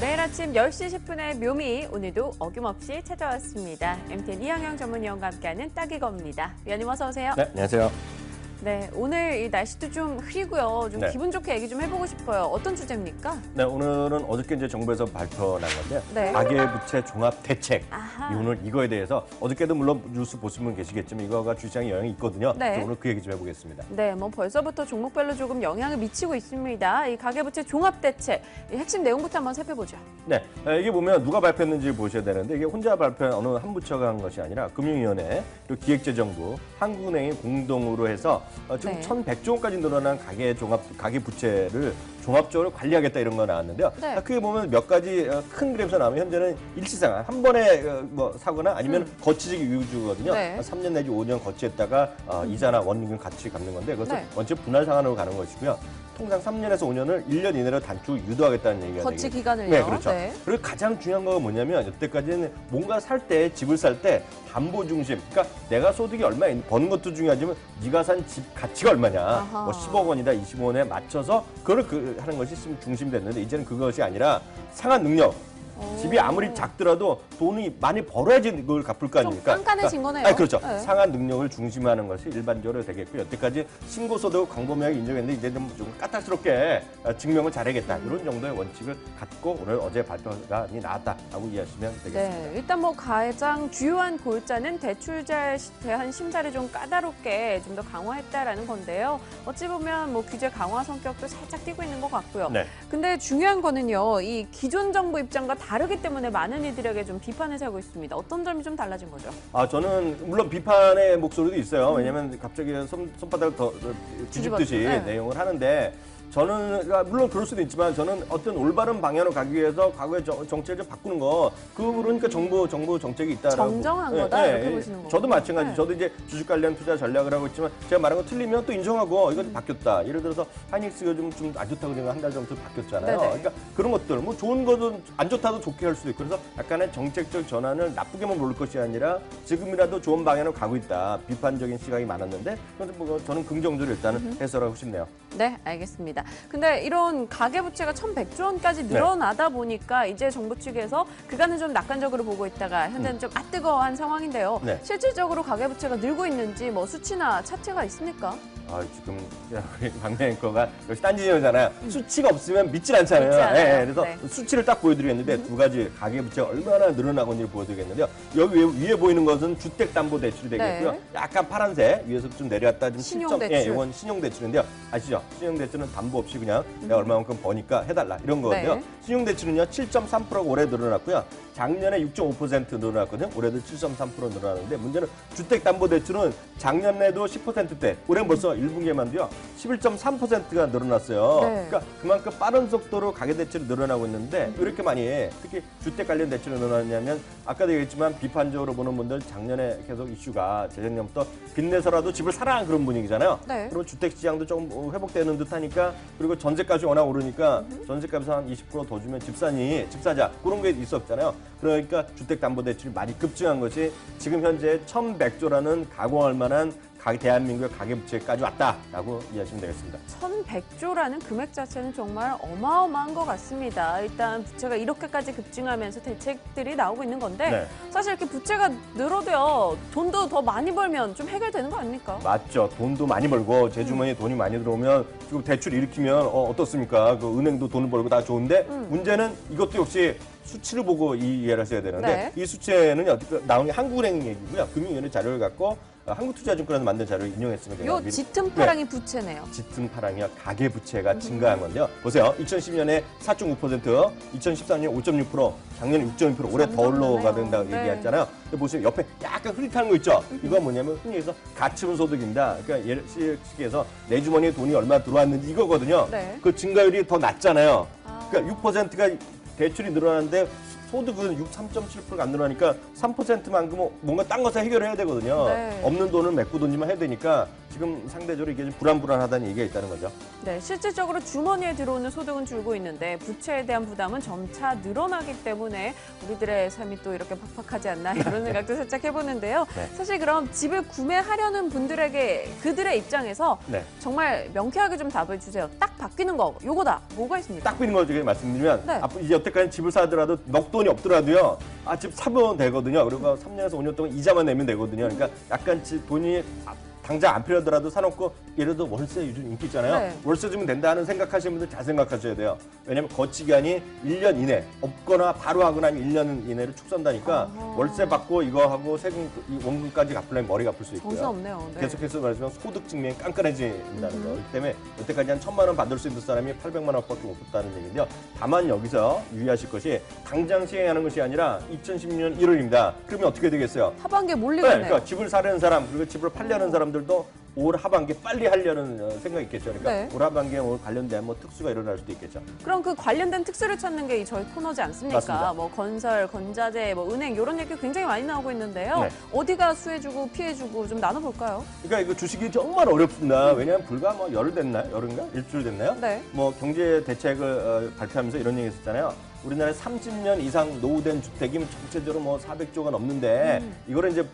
매일 아침 10시 10분의 묘미, 오늘도 어김없이 찾아왔습니다. MTN 이항영 전문위원과 함께하는 딱이거입니다. 위원님 어서 오세요. 네, 안녕하세요. 네, 오늘 이 날씨도 좀 흐리고요. 좀 네. 기분 좋게 얘기 좀 해보고 싶어요. 어떤 주제입니까? 네, 오늘은 어저께 이제 정부에서 발표난 건데요. 네. 가계부채 종합 대책. 아하. 오늘 이거에 대해서 어저께도 물론 뉴스 보신 분 계시겠지만 이거가 주시장에 영향이 있거든요. 네. 그래서 오늘 그 얘기 좀 해보겠습니다. 네, 뭐 벌써부터 종목별로 조금 영향을 미치고 있습니다. 이 가계부채 종합대책, 이 핵심 내용부터 한번 살펴보죠. 네, 이게 보면 누가 발표했는지 보셔야 되는데 이게 혼자 발표한 어느 한 부처가 한 것이 아니라 금융위원회, 그리고 기획재정부, 한국은행이 공동으로 해서 지금 네. 1,100조 원까지 늘어난 가계부채를 종합적으로 관리하겠다 이런 거 나왔는데요. 네. 크게 보면 몇 가지 큰 그림에서 나오면 현재는 일시상 한 번에 뭐 사거나 아니면 거치식 위주거든요. 네. 3년 내지 5년 거치했다가 이자나 원금 같이 갚는 건데 그것을 네. 원칙 분할 상환으로 가는 것이고요. 통상 3년에서 5년을 1년 이내로 단축 유도하겠다는 얘기가 거치 되겠죠. 기간을요? 네, 그렇죠. 네. 그리고 가장 중요한 건 뭐냐면 여태까지는 뭔가 살 때, 집을 살 때 담보 중심. 그러니까 내가 소득이 얼마 버는 것도 중요하지만 네가 산 집 가치가 얼마냐. 아하. 뭐 10억 원이다, 20억 원에 맞춰서 그걸 하는 것이 중심이 됐는데 이제는 그것이 아니라 상환 능력. 집이 아무리 작더라도 돈이 많이 벌어야지 그걸 갚을 거 아닙니까? 좀 깐깐해진 거네요. 아니, 그렇죠. 네. 상환 능력을 중심하는 것이 일반적으로 되겠고 여태까지 신고소득 광범위하게 인정했는데 이제 좀 까탈스럽게 증명을 잘하겠다. 이런 정도의 원칙을 갖고 오늘 어제 발표가 나왔다라고 이해하시면 되겠습니다. 네, 일단 뭐 가장 주요한 골자는 대출자에 대한 심사를 좀 까다롭게 좀 더 강화했다라는 건데요. 어찌 보면 뭐 규제 강화 성격도 살짝 띄고 있는 것 같고요. 네. 근데 중요한 거는요, 이 기존 정부 입장과 다르기 때문에 많은 이들에게 좀 비판을 사고 있습니다. 어떤 점이 좀 달라진 거죠? 저는 물론 비판의 목소리도 있어요. 왜냐하면 갑자기 손바닥을 더 뒤집듯이 네. 내용을 하는데 저는 물론 그럴 수도 있지만 저는 어떤 올바른 방향으로 가기 위해서 과거의 정책을 좀 바꾸는 거 그러니까 정부 정책이 있다라고 정정한 거다 이렇게 보시는 거죠. 저도 마찬가지. 네. 저도 이제 주식 관련 투자 전략을 하고 있지만 제가 말한 거 틀리면 또 인정하고 이거 바뀌었다. 예를 들어서 하이닉스가 좀 안 좋다고 제가 한 달 전부터 바뀌었잖아요. 네네. 그러니까 그런 것들 뭐 좋은 거든 안 좋다도 좋게 할 수도 있고 그래서 약간의 정책적 전환을 나쁘게만 볼 것이 아니라 지금이라도 좋은 방향으로 가고 있다. 비판적인 시각이 많았는데 그런데 뭐 저는 긍정적으로 일단은 해설하고 싶네요. 네, 알겠습니다. 근데 이런 가계부채가 1,100조 원까지 늘어나다 보니까 이제 정부 측에서 그간은 좀 낙관적으로 보고 있다가 현재는 좀 뜨거워한 상황인데요. 네. 실질적으로 가계부채가 늘고 있는지 뭐 수치나 차트가 있습니까? 지금 우리 박명 앵커가 역시 딴지잖아요. 수치가 없으면 믿질 않잖아요. 믿지 않아요. 그래서 네. 수치를 딱 보여드리겠는데 두 가지 가계부채가 얼마나 늘어나고 있는지 보여드리겠는데요. 여기 위에 보이는 것은 주택담보대출이 되겠고요. 네. 약간 파란색 위에서 좀 내려왔다 좀 신용대출. 이건 신용대출인데요. 아시죠? 신용대출은 담보 없이 그냥 내가 얼마만큼 버니까 해달라 이런 거거든요. 네. 신용대출은요 7.3%가 올해 늘어났고요. 작년에 6.5% 늘어났거든요. 올해도 7.3% 늘어났는데 문제는 주택담보대출은 작년에도 10%대, 올해 벌써 1분기에만도요 11.3%가 늘어났어요. 네. 그러니까 그만큼 빠른 속도로 가계대출이 늘어나고 있는데 왜 이렇게 많이 특히 주택 관련 대출이 늘어났냐면 아까도 얘기했지만 비판적으로 보는 분들 작년에 계속 이슈가 재작년부터 빚내서라도 집을 사라는 그런 분위기잖아요. 네. 그리고 주택 시장도 조금 회복되는 듯하니까 그리고 전세값이 워낙 오르니까 전세값에서 한 20% 더 주면 집사자 그런 게 있었잖아요. 그러니까 주택담보대출이 많이 급증한 것이 지금 현재 1,100조라는 가공할 만한 대한민국의 가계부채까지 왔다라고 이해하시면 되겠습니다. 1,100조라는 금액 자체는 정말 어마어마한 것 같습니다. 일단 부채가 이렇게까지 급증하면서 대책들이 나오고 있는 건데 네. 사실 이렇게 부채가 늘어도요. 돈도 더 많이 벌면 좀 해결되는 거 아닙니까? 맞죠. 돈도 많이 벌고 제 주머니에 돈이 많이 들어오면 지금 대출 일으키면 어떻습니까? 그 은행도 돈을 벌고 다 좋은데 문제는 이것도 역시 수치를 보고 이해를 하셔야 되는데 네. 이 수치는 나온 게 한국은행 얘기고요. 금융위원회 자료를 갖고 한국투자증권에서 만든 자료를 인용했으면 돼요. 요 짙은 파랑이 부채네요. 짙은 파랑이요. 가계부채가 증가한 건데요. 보세요. 2010년에 4.9%, 2013년에 5.6%, 작년에 6.2%, 올해 더 올라가 된다고 네. 얘기했잖아요. 근데 보세요. 옆에 약간 흐릿한 거 있죠? 이건 뭐냐면 흔히 해서 가처분 소득입니다. 그러니까 예를 쉽게해서 내 주머니에 돈이 얼마 들어왔는지 이거거든요. 네. 그 증가율이 더 낮잖아요. 그러니까 6%가 대출이 늘어나는데 소득은 3.7%가 안 늘어나니까 3%만큼 뭔가 딴 것에 해결을 해야 되거든요. 네. 없는 돈을 메꾸든지만 해야 되니까 지금 상대적으로 이게 좀 불안불안하다는 얘기가 있다는 거죠. 네, 실질적으로 주머니에 들어오는 소득은 줄고 있는데 부채에 대한 부담은 점차 늘어나기 때문에 우리들의 삶이 또 이렇게 팍팍하지 않나 이런 생각도 살짝 해보는데요. 네. 사실 그럼 집을 구매하려는 분들에게 그들의 입장에서 네. 정말 명쾌하게 좀 답을 주세요. 딱 바뀌는 거 요거다. 뭐가 있습니까? 딱 비는 거 중에 말씀드리면 네. 앞으로 이제 여태까지 집을 사더라도 넉돈이 없더라도요. 집 사면 되거든요. 그리고 3년에서 5년 동안 이자만 내면 되거든요. 그러니까 약간 돈이 당장 안 필요하더라도 사놓고 예를 들어 월세 요즘 인기 있잖아요. 네. 월세 주면 된다는 생각하시는 분들 잘 생각하셔야 돼요. 왜냐하면 거치 기간이 1년 이내 없거나 바로 하거나 아니면 1년 이내로 축 선다니까 아하. 월세 받고 이거 하고 세금 이 원금까지 갚으려면 머리가 아플 수 있고요. 정신 없네요. 네. 계속해서 말하지만 소득 증명이 깐깐해진다는 거. 그렇기 때문에 여태까지 한 1,000만 원 받을 수 있는 사람이 800만 원밖에 못 받다는 얘기인데요. 다만 여기서 유의하실 것이 당장 시행하는 것이 아니라 2016년 1월입니다. 그러면 어떻게 되겠어요? 하반기에 네, 몰리겠네요. 그러니까 집을 사려는 사람 그리고 집을 팔려는 사람들도 올 하반기 빨리 하려는 생각이 있겠죠. 그러니까 네. 올 하반기에 관련된 특수가 일어날 수도 있겠죠. 그럼 그 관련된 특수를 찾는 게 저희 코너지 않습니까? 맞습니다. 뭐 건설, 건자재, 뭐 은행 이런 얘기 굉장히 많이 나오고 있는데요. 네. 어디가 수혜주고 피해주고 좀 나눠볼까요? 그러니까 이거 주식이 정말 어렵습니다. 왜냐하면 불과 열흘 됐나요? 열흘인가? 일주일 됐나요? 네. 경제 대책을 발표하면서 이런 얘기 했었잖아요. 우리나라에 30년 이상 노후된 주택이 전체적으로 400조가 넘는데 이거를 이제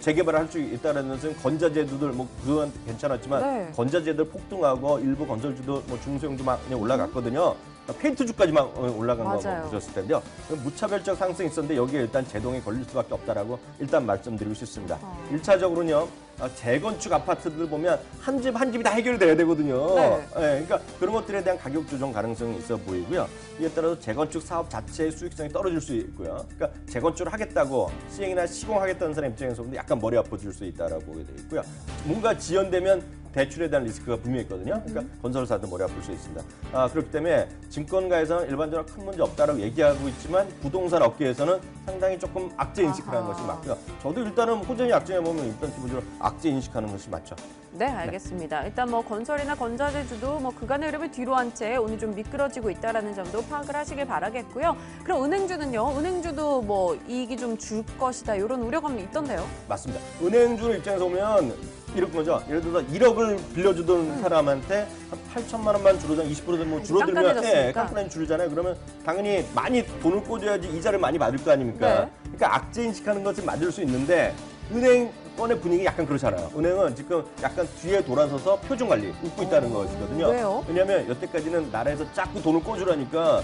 재개발을 할 수 있다는 것은 건자재들 그건 괜찮았지만 네. 건자재들 폭등하고 일부 건설주도 중소형도 막 그냥 올라갔거든요. 페인트주까지만 올라간 거 맞아요. 보셨을 텐데요. 무차별적 상승이 있었는데 여기에 일단 제동이 걸릴 수밖에 없다라고 일단 말씀드리고 싶습니다. 1차적으로는요. 재건축 아파트들 보면 한 집 한 집이 다 해결돼야 되거든요. 네. 그러니까 그런 것들에 대한 가격 조정 가능성이 있어 보이고요. 이에 따라서 재건축 사업 자체의 수익성이 떨어질 수 있고요. 그러니까 재건축을 하겠다고 시행이나 시공하겠다는 사람 입장에서 보면 약간 머리 아파질 수 있다라고 보게 되어 있고요. 뭔가 지연되면 대출에 대한 리스크가 분명히 있거든요. 그러니까 건설사도 머리 아플 수 있습니다. 그렇기 때문에 증권가에서는 일반적으로 큰 문제 없다라고 얘기하고 있지만 부동산 업계에서는 상당히 조금 악재 인식을 하는 것이 맞고요. 저도 일단은 호전이 악재에 보면 일단 기본적으로 악재 인식하는 것이 맞죠. 네, 알겠습니다. 일단 건설이나 건자재주도 그간의 흐름을 뒤로 한 채 오늘 좀 미끄러지고 있다라는 점도 파악을 하시길 바라겠고요. 그럼 은행주는요? 은행주도 이익이 좀 줄 것이다 이런 우려감이 있던데요. 맞습니다. 은행주 입장에서 보면 이런 거죠. 예를 들어서 1억을 빌려주던 사람한테 한 8천만 원만 줄어들면 20% 줄어들면 깐깐해졌으니까. 깐깐하게 줄잖아요. 그러면 당연히 많이 돈을 꽂아야지 이자를 많이 받을 거 아닙니까? 네. 그러니까 악재 인식하는 것을 맞을 수 있는데 은행권의 분위기 약간 그렇잖아요. 은행은 지금 약간 뒤에 돌아서서 표준 관리 웃고 있다는 것이거든요. 왜요? 왜냐하면 여태까지는 나라에서 자꾸 돈을 꽂으라니까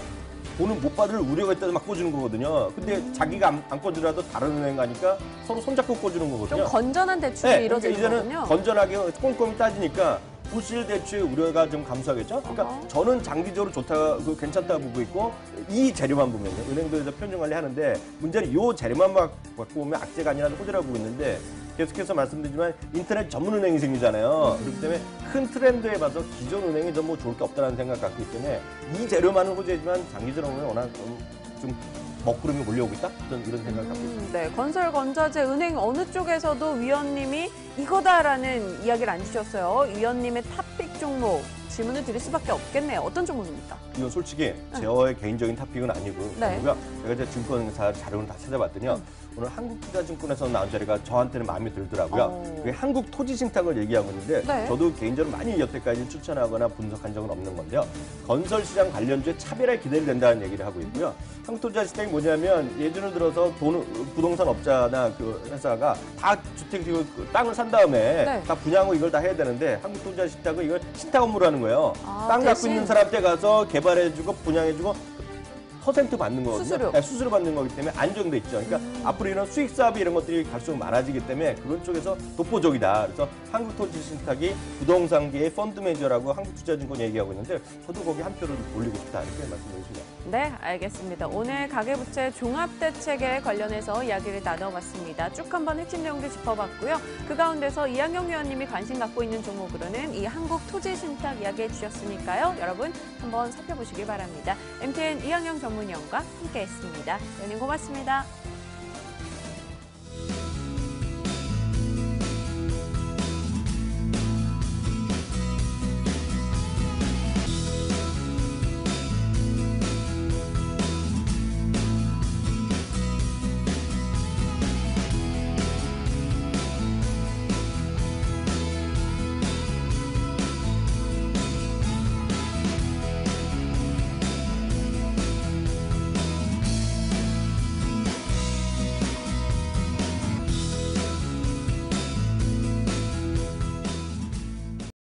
돈을 못 받을 우려가 있다고 막 꽂주는 거거든요. 근데 자기가 안 꽂으라도 다른 은행 가니까 서로 손잡고 꽂주는 거거든요. 좀 건전한 대출이 그러니까 이루어지는 이제는 거군요. 건전하게 꼼꼼히 따지니까 부실 대출의 우려가 좀 감소하겠죠. 그러니까 어허. 저는 장기적으로 좋다, 괜찮다고 보고 있고 이 재료만 보면요. 은행들에서 편중 관리하는데 문제는 이 재료만 갖고 보면 악재가 아니라 호재라고 보고 있는데 계속해서 말씀드리지만 인터넷 전문 은행이 생기잖아요. 그렇기 때문에 큰 트렌드에 봐서 기존 은행이 좀 좋을 게 없다는 생각 갖고 있기 때문에 이 재료만은 호재지만 장기적으로 보면 워낙 좀 먹구름이 몰려오고 있다? 이런 생각을 갖고 있습니다. 네, 건설, 건자재, 은행 어느 쪽에서도 위원님이 이거다라는 이야기를 안 주셨어요. 위원님의 탑픽 종목 질문을 드릴 수밖에 없겠네요. 어떤 종목입니까? 이건 솔직히 저의 개인적인 탑픽은 아니고요. 네. 제가 이제 증권사 자료를 다 찾아봤더니요. 오늘 한국투자증권에서 나온 자료가 저한테는 마음에 들더라고요. 그게 한국토지신탁을 얘기하고 있는데 네. 저도 개인적으로 많이 여태까지 추천하거나 분석한 적은 없는 건데요. 건설시장 관련주에 차별화에 기대를 된다는 얘기를 하고 있고요. 한국토지신탁이 뭐냐면 예전을 들어서 부동산 업자나 그 회사가 다 주택 땅을 산 다음에 네. 다 분양하고 이걸 다 해야 되는데 한국토지신탁은 이걸 신탁 업무를 하는 거예요. 땅 갖고 대신? 있는 사람한테 가서 개발해주고 분양해주고 퍼센트 받는 거거든요. 수수료. 네, 수수료 받는 거기 때문에 안정돼 있죠. 그러니까 앞으로 이런 수익 사업이 이런 것들이 갈수록 많아지기 때문에 그런 쪽에서 독보적이다. 그래서 한국토지신탁이 부동산계의 펀드 매니저라고 한국투자증권 얘기하고 있는데 저도 거기 한 표를 올리고 싶다 이렇게 말씀드리겠습니다. 네, 알겠습니다. 오늘 가계부채 종합대책에 관련해서 이야기를 나눠봤습니다. 쭉 한번 핵심 내용들 짚어봤고요. 그 가운데서 이항영 위원님이 관심 갖고 있는 종목으로는 이 한국토지신탁 이야기해 주셨으니까요. 여러분 한번 살펴보시길 바랍니다. MTN 이항영 전문위원과 함께했습니다. 위원님 고맙습니다.